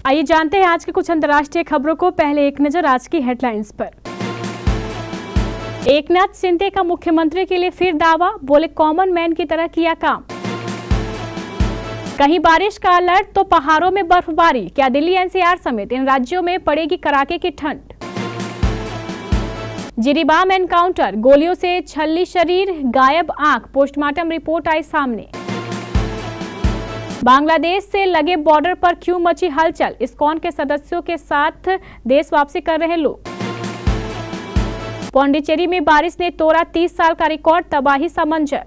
आइए जानते हैं आज की कुछ अंतर्राष्ट्रीय खबरों को। पहले एक नजर आज की हेडलाइंस पर। एकनाथ शिंदे का मुख्यमंत्री के लिए फिर दावा, बोले कॉमन मैन की तरह किया काम। कहीं बारिश का अलर्ट तो पहाड़ों में बर्फबारी, क्या दिल्ली एनसीआर समेत इन राज्यों में पड़ेगी कड़ाके की ठंड। जिरीबाम एनकाउंटर, गोलियों से छल्ली शरीर, गायब आंख, पोस्टमार्टम रिपोर्ट आई सामने। बांग्लादेश से लगे बॉर्डर पर क्यों मची हलचल, इस्कॉन के सदस्यों के साथ देश वापसी कर रहे लोग। पौंडीचेरी में बारिश ने तोड़ा 30 साल का रिकॉर्ड, तबाही सा मंजर।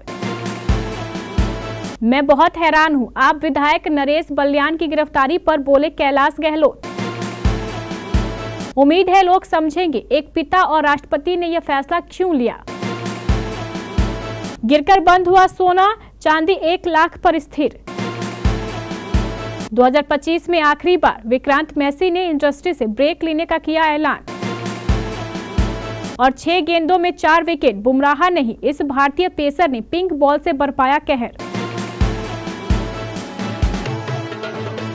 मैं बहुत हैरान हूं, आप विधायक नरेश बल्यान की गिरफ्तारी पर बोले कैलाश गहलोत। उम्मीद है लोग समझेंगे एक पिता और राष्ट्रपति ने यह फैसला क्यों लिया। गिरकर बंद हुआ सोना चांदी 1 लाख पर स्थिर। 2025 में आखिरी बार विक्रांत मैसी ने इंडस्ट्री से ब्रेक लेने का किया ऐलान। और 6 गेंदों में 4 विकेट, बुमराह नहीं, इस भारतीय पेसर ने पिंक बॉल से बरपाया कहर।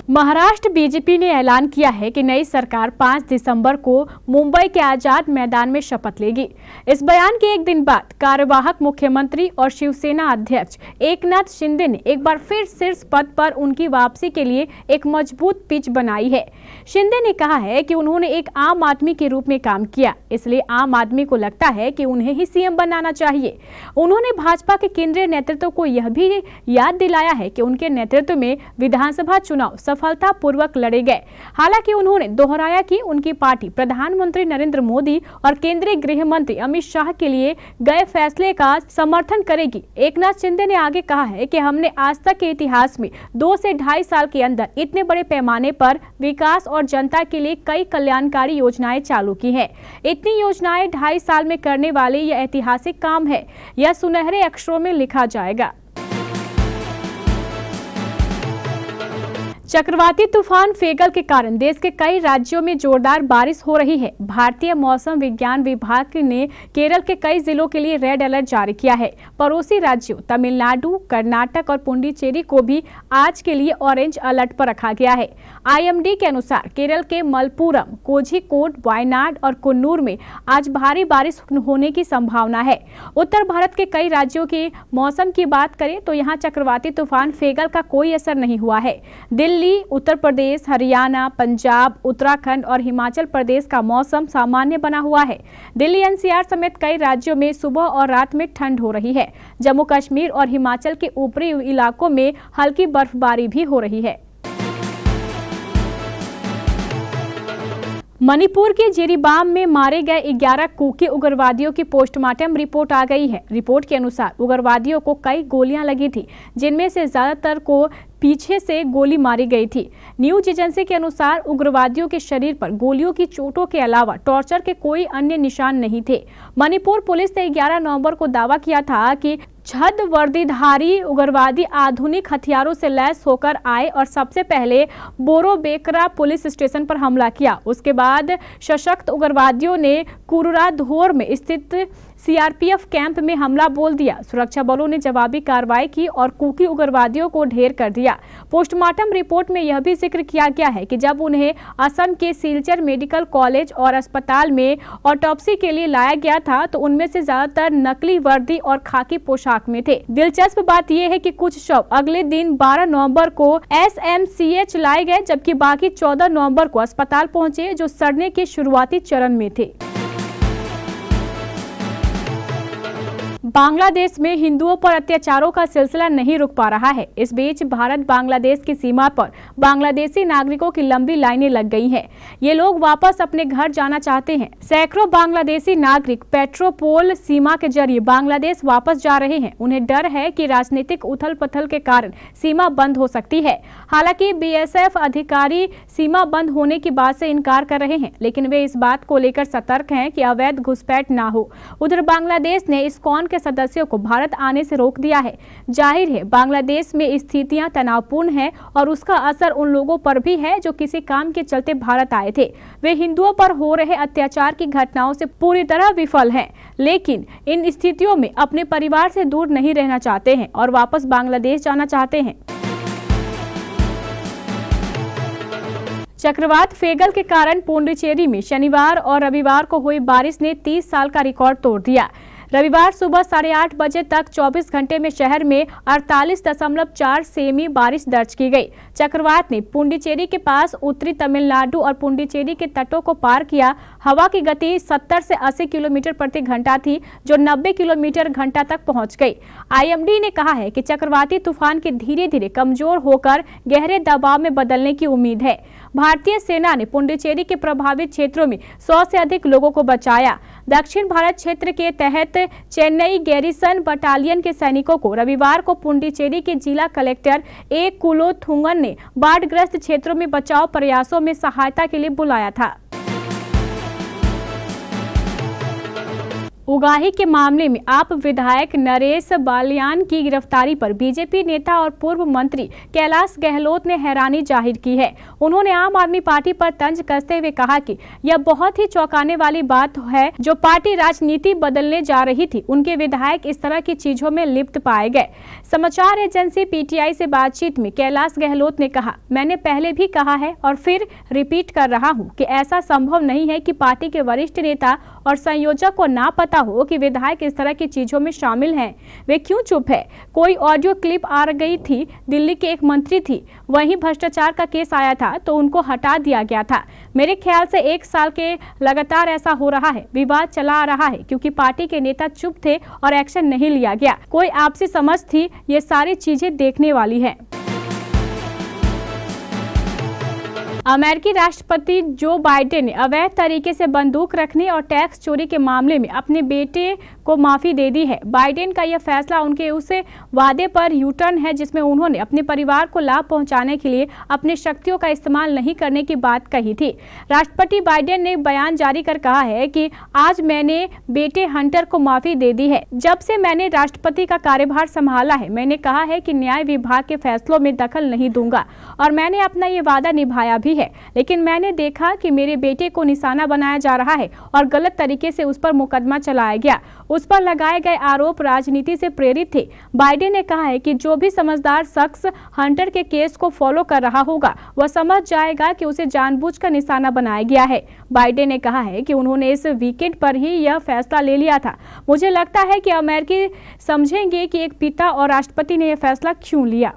महाराष्ट्र बीजेपी ने ऐलान किया है कि नई सरकार 5 दिसंबर को मुंबई के आजाद मैदान में शपथ लेगी। इस बयान के एक दिन बाद कार्यवाहक मुख्यमंत्री और शिवसेना अध्यक्ष एकनाथ शिंदे ने एक बार फिर शीर्ष पद पर उनकी वापसी के लिए एक मजबूत पिच बनाई है। शिंदे ने कहा है कि उन्होंने एक आम आदमी के रूप में काम किया, इसलिए आम आदमी को लगता है कि उन्हें ही सीएम बनाना चाहिए। उन्होंने भाजपा के केंद्रीय नेतृत्व को यह भी याद दिलाया है कि उनके नेतृत्व में विधानसभा चुनाव सफलतापूर्वक लड़े गए। हालांकि उन्होंने दोहराया कि उनकी पार्टी प्रधानमंत्री नरेंद्र मोदी और केंद्रीय गृह मंत्री अमित शाह के लिए गए फैसले का समर्थन करेगी। एकनाथ शिंदे ने आगे कहा है कि हमने आज तक के इतिहास में 2 से 2.5 साल के अंदर इतने बड़े पैमाने पर विकास और जनता के लिए कई कल्याणकारी योजनाएं चालू की हैं। इतनी योजनाएं 2.5 साल में करने वाले यह ऐतिहासिक काम है, यह सुनहरे अक्षरों में लिखा जाएगा। चक्रवाती तूफान फेगल के कारण देश के कई राज्यों में जोरदार बारिश हो रही है। भारतीय मौसम विज्ञान विभाग ने केरल के कई जिलों के लिए रेड अलर्ट जारी किया है। पड़ोसी राज्यों तमिलनाडु, कर्नाटक और पुडुचेरी को भी आज के लिए ऑरेंज अलर्ट पर रखा गया है। आईएमडी के अनुसार केरल के मलप्पुरम, कोझिकोड, वायनाड और कुन्नूर में आज भारी बारिश होने की संभावना है। उत्तर भारत के कई राज्यों के मौसम की बात करें तो यहाँ चक्रवाती तूफान फेगल का कोई असर नहीं हुआ है। दिल्ली, उत्तर प्रदेश, हरियाणा, पंजाब, उत्तराखंड और हिमाचल प्रदेश का मौसम सामान्य बना हुआ है। दिल्ली एनसीआर समेत कई राज्यों में सुबह और रात में ठंड हो रही है। जम्मू कश्मीर और हिमाचल के ऊपरी इलाकों में हल्की बर्फबारी भी हो रही है। मणिपुर के जिरीबाम में मारे गए 11 कुकी उग्रवादियों की पोस्टमार्टम रिपोर्ट आ गई है। रिपोर्ट के अनुसार उग्रवादियों को कई गोलियां लगी थी, जिनमें से ज्यादातर को पीछे से गोली मारी गई थी। न्यूज एजेंसी के अनुसार उग्रवादियों के शरीर पर गोलियों की चोटों के अलावा टॉर्चर के कोई अन्य निशान नहीं थे। मणिपुर पुलिस ने 11 नवंबर को दावा किया था कि छद वर्दीधारी उग्रवादी आधुनिक हथियारों से लैस होकर आए और सबसे पहले बोरोबेकरा पुलिस स्टेशन पर हमला किया। उसके बाद सशक्त उग्रवादियों ने कुरुराधोर में स्थित सीआरपीएफ कैंप में हमला बोल दिया। सुरक्षा बलों ने जवाबी कार्रवाई की और कुकी उग्रवादियों को ढेर कर दिया। पोस्टमार्टम रिपोर्ट में यह भी जिक्र किया गया है कि जब उन्हें असम के सिलचर मेडिकल कॉलेज और अस्पताल में ऑटोप्सी के लिए लाया गया था तो उनमें से ज्यादातर नकली वर्दी और खाकी पोशाक में थे। दिलचस्प बात यह है कि कुछ शव अगले दिन 12 नवंबर को एसएमसीएच लाए गए, जबकि बाकी 14 नवंबर को अस्पताल पहुंचे, जो सड़ने के शुरुआती चरण में थे। बांग्लादेश में हिंदुओं पर अत्याचारों का सिलसिला नहीं रुक पा रहा है। इस बीच भारत बांग्लादेश की सीमा पर बांग्लादेशी नागरिकों की लंबी लाइनें लग गई हैं। ये लोग वापस अपने घर जाना चाहते हैं। सैकड़ों बांग्लादेशी नागरिक पेट्रोपोल सीमा के जरिए बांग्लादेश वापस जा रहे हैं। उन्हें डर है कि राजनीतिक उथल पुथल के कारण सीमा बंद हो सकती है। हालांकि बीएसएफ अधिकारी सीमा बंद होने की बात से इनकार कर रहे हैं, लेकिन वे इस बात को लेकर सतर्क हैं कि अवैध घुसपैठ न हो। उधर बांग्लादेश ने इस्कॉन के सदस्यों को भारत आने से रोक दिया है। जाहिर है बांग्लादेश में स्थितियां तनावपूर्ण हैं और उसका असर उन लोगों पर भी है जो किसी काम के चलते भारत आए थे। वे हिंदुओं पर हो रहे अत्याचार की घटनाओं से पूरी तरह विफल हैं, लेकिन इन स्थितियों में अपने परिवार से दूर नहीं रहना चाहते हैं और वापस बांग्लादेश जाना चाहते हैं। चक्रवात फेगल के कारण पुडुचेरी में शनिवार और रविवार को हुई बारिश ने 30 साल का रिकॉर्ड तोड़ दिया। रविवार सुबह 8:30 बजे तक 24 घंटे में शहर में 48.4 सेमी बारिश दर्ज की गई। चक्रवात ने पुडुचेरी के पास उत्तरी तमिलनाडु और पुडुचेरी के तटों को पार किया। हवा की गति 70 से 80 किलोमीटर प्रति घंटा थी, जो 90 किलोमीटर घंटा तक पहुंच गई। IMD ने कहा है कि चक्रवाती तूफान के धीरे धीरे कमजोर होकर गहरे दबाव में बदलने की उम्मीद है। भारतीय सेना ने पुडुचेरी के प्रभावित क्षेत्रों में 100 से अधिक लोगों को बचाया। दक्षिण भारत क्षेत्र के तहत चेन्नई गैरिसन बटालियन के सैनिकों को रविवार को पुडुचेरी के जिला कलेक्टर ए कुलोथुंगन ने बाढ़ग्रस्त क्षेत्रों में बचाव प्रयासों में सहायता के लिए बुलाया था। उगाही के मामले में आप विधायक नरेश बालियान की गिरफ्तारी पर बीजेपी नेता और पूर्व मंत्री कैलाश गहलोत ने हैरानी जाहिर की है। उन्होंने आम आदमी पार्टी पर तंज कसते हुए कहा कि यह बहुत ही चौंकाने वाली बात है, जो पार्टी राजनीति बदलने जा रही थी, उनके विधायक इस तरह की चीजों में लिप्त पाए गए। समाचार एजेंसी PTI से बातचीत में कैलाश गहलोत ने कहा, मैंने पहले भी कहा है और फिर रिपीट कर रहा हूं कि ऐसा संभव नहीं है कि पार्टी के वरिष्ठ नेता और संयोजक को ना पता हो कि विधायक इस तरह की चीजों में शामिल हैं। वे क्यों चुप है? कोई ऑडियो क्लिप आ गई थी, दिल्ली के एक मंत्री थी, वहीं भ्रष्टाचार का केस आया था तो उनको हटा दिया गया था। मेरे ख्याल से 1 साल के लगातार ऐसा हो रहा है, विवाद चला आ रहा है क्योंकि पार्टी के नेता चुप थे और एक्शन नहीं लिया गया। कोई आपसी समझ थी, ये सारी चीजें देखने वाली है। अमेरिकी राष्ट्रपति जो बाइडेन ने अवैध तरीके से बंदूक रखने और टैक्स चोरी के मामले में अपने बेटे को माफी दे दी है। बाइडेन का यह फैसला उनके उस वादे पर यूटर्न है जिसमें उन्होंने अपने परिवार को लाभ पहुंचाने के लिए अपनी शक्तियों का इस्तेमाल नहीं करने की बात कही थी। राष्ट्रपति बाइडेन ने बयान जारी कर कहा है कि आज मैंने बेटे हंटर को माफी दे दी है। जब से मैंने राष्ट्रपति का कार्यभार संभाला है, मैंने कहा है कि न्याय विभाग के फैसलों में दखल नहीं दूंगा और मैंने अपना ये वादा निभाया भी है, लेकिन मैंने देखा कि मेरे बेटे को निशाना बनाया जा रहा है और गलत तरीके से उस पर मुकदमा चलाया गया। उस पर लगाए गए आरोप राजनीति से प्रेरित थे। बाइडेन ने कहा है कि जो भी समझदार शख्स हंटर के केस को फॉलो कर रहा होगा, वह समझ जाएगा कि उसे जानबूझकर निशाना बनाया गया है। बाइडेन ने कहा है कि उन्होंने इस वीकेंड पर ही यह फैसला ले लिया था। मुझे लगता है कि अमेरिकी समझेंगे कि एक पिता और राष्ट्रपति ने यह फैसला क्यों लिया।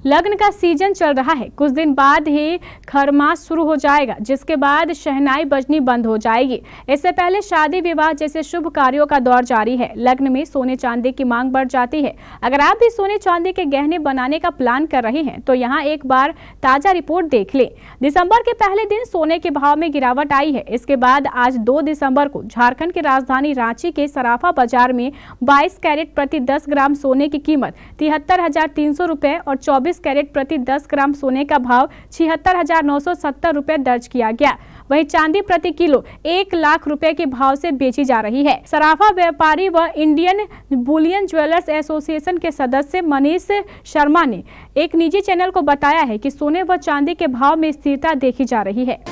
लगन का सीजन चल रहा है, कुछ दिन बाद ही खरमास शुरू हो जाएगा, जिसके बाद शहनाई बजनी बंद हो जाएगी। इससे पहले शादी विवाह जैसे शुभ कार्यों का दौर जारी है। लग्न में सोने चांदी की मांग बढ़ जाती है। अगर आप भी सोने चांदी के गहने बनाने का प्लान कर रहे हैं तो यहाँ एक बार ताजा रिपोर्ट देख लें। दिसंबर के पहले दिन सोने के भाव में गिरावट आई है। इसके बाद आज 2 दिसंबर को झारखंड की राजधानी रांची के सराफा बाजार में 22 कैरेट प्रति 10 ग्राम सोने की कीमत 73,300 रुपए और 24 कैरेट प्रति 10 ग्राम सोने का भाव 76,970 रुपए दर्ज किया गया। वहीं चांदी प्रति किलो 1 लाख रुपए के भाव से बेची जा रही है। सराफा व्यापारी व इंडियन बुलियन ज्वेलर्स एसोसिएशन के सदस्य मनीष शर्मा ने एक निजी चैनल को बताया है कि सोने व चांदी के भाव में स्थिरता देखी जा रही है।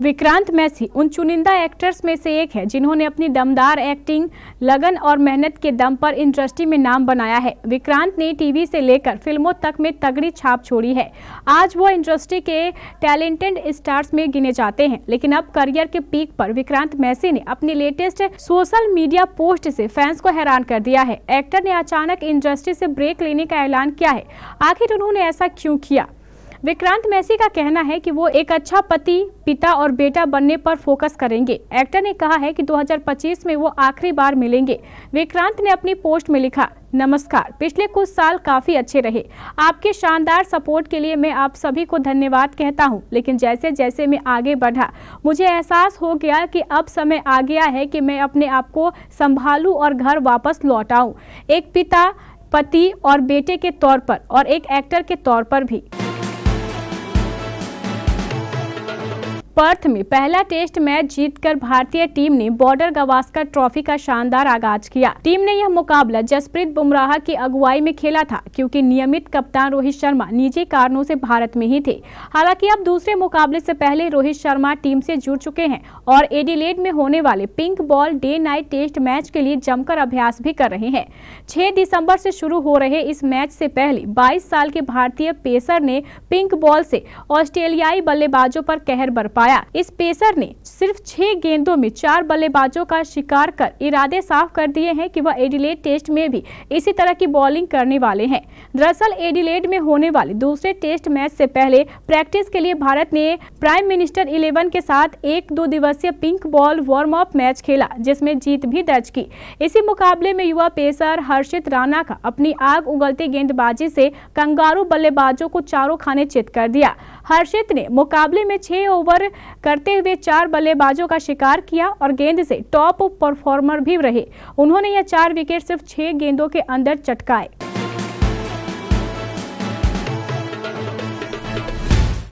विक्रांत मैसी उन चुनिंदा एक्टर्स में से एक है जिन्होंने अपनी दमदार एक्टिंग, लगन और मेहनत के दम पर इंडस्ट्री में नाम बनाया है। विक्रांत ने टीवी से लेकर फिल्मों तक में तगड़ी छाप छोड़ी है। आज वो इंडस्ट्री के टैलेंटेड स्टार्स में गिने जाते हैं, लेकिन अब करियर के पीक पर विक्रांत मैसी ने अपनी लेटेस्ट सोशल मीडिया पोस्ट से फैंस को हैरान कर दिया है। एक्टर ने अचानक इंडस्ट्री से ब्रेक लेने का ऐलान किया है। आखिर उन्होंने ऐसा क्यों किया? विक्रांत मैसी का कहना है कि वो एक अच्छा पति, पिता और बेटा बनने पर फोकस करेंगे। एक्टर ने कहा है कि 2025 में वो आखिरी बार मिलेंगे। विक्रांत ने अपनी पोस्ट में लिखा, नमस्कार, पिछले कुछ साल काफी अच्छे रहे। आपके शानदार सपोर्ट के लिए मैं आप सभी को धन्यवाद कहता हूं, लेकिन जैसे जैसे मैं आगे बढ़ा, मुझे एहसास हो गया कि अब समय आ गया है कि मैं अपने आप को संभालूं और घर वापस लौट आऊं, एक पिता, पति और बेटे के तौर पर और एक एक्टर के तौर पर भी। पर्थ में पहला टेस्ट मैच जीतकर भारतीय टीम ने बॉर्डर गावस्कर ट्रॉफी का शानदार आगाज किया। टीम ने यह मुकाबला जसप्रीत बुमराह की अगुवाई में खेला था, क्योंकि नियमित कप्तान रोहित शर्मा निजी कारणों से भारत में ही थे। हालांकि अब दूसरे मुकाबले से पहले रोहित शर्मा टीम से जुड़ चुके हैं और एडिलेड में होने वाले pink ball day night test match के लिए जमकर अभ्यास भी कर रहे हैं। 6 दिसंबर से शुरू हो रहे इस मैच से पहले 22 साल के भारतीय पेसर ने पिंक बॉल से ऑस्ट्रेलियाई बल्लेबाजों पर कहर बरपाया। इस पेसर ने सिर्फ 6 गेंदों में 4 बल्लेबाजों का शिकार कर इरादे साफ कर दिए हैं कि वह एडिलेड टेस्ट में भी इसी तरह की बॉलिंग करने वाले हैं। दरअसल एडिलेड में होने वाले दूसरे टेस्ट मैच से पहले प्रैक्टिस के लिए भारत ने प्राइम मिनिस्टर 11 के साथ एक 2 दिवसीय pink ball warm up match खेला, जिसमें जीत भी दर्ज की। इसी मुकाबले में युवा पेसर हर्षित राणा का अपनी आग उगलती गेंदबाजी से कंगारू बल्लेबाजों को चारों खाने चित कर दिया। हर्षित ने मुकाबले में 6 ओवर करते हुए 4 बल्लेबाजों का शिकार किया और गेंद से टॉप परफॉर्मर भी रहे। उन्होंने यह 4 विकेट सिर्फ 6 गेंदों के अंदर चटकाए।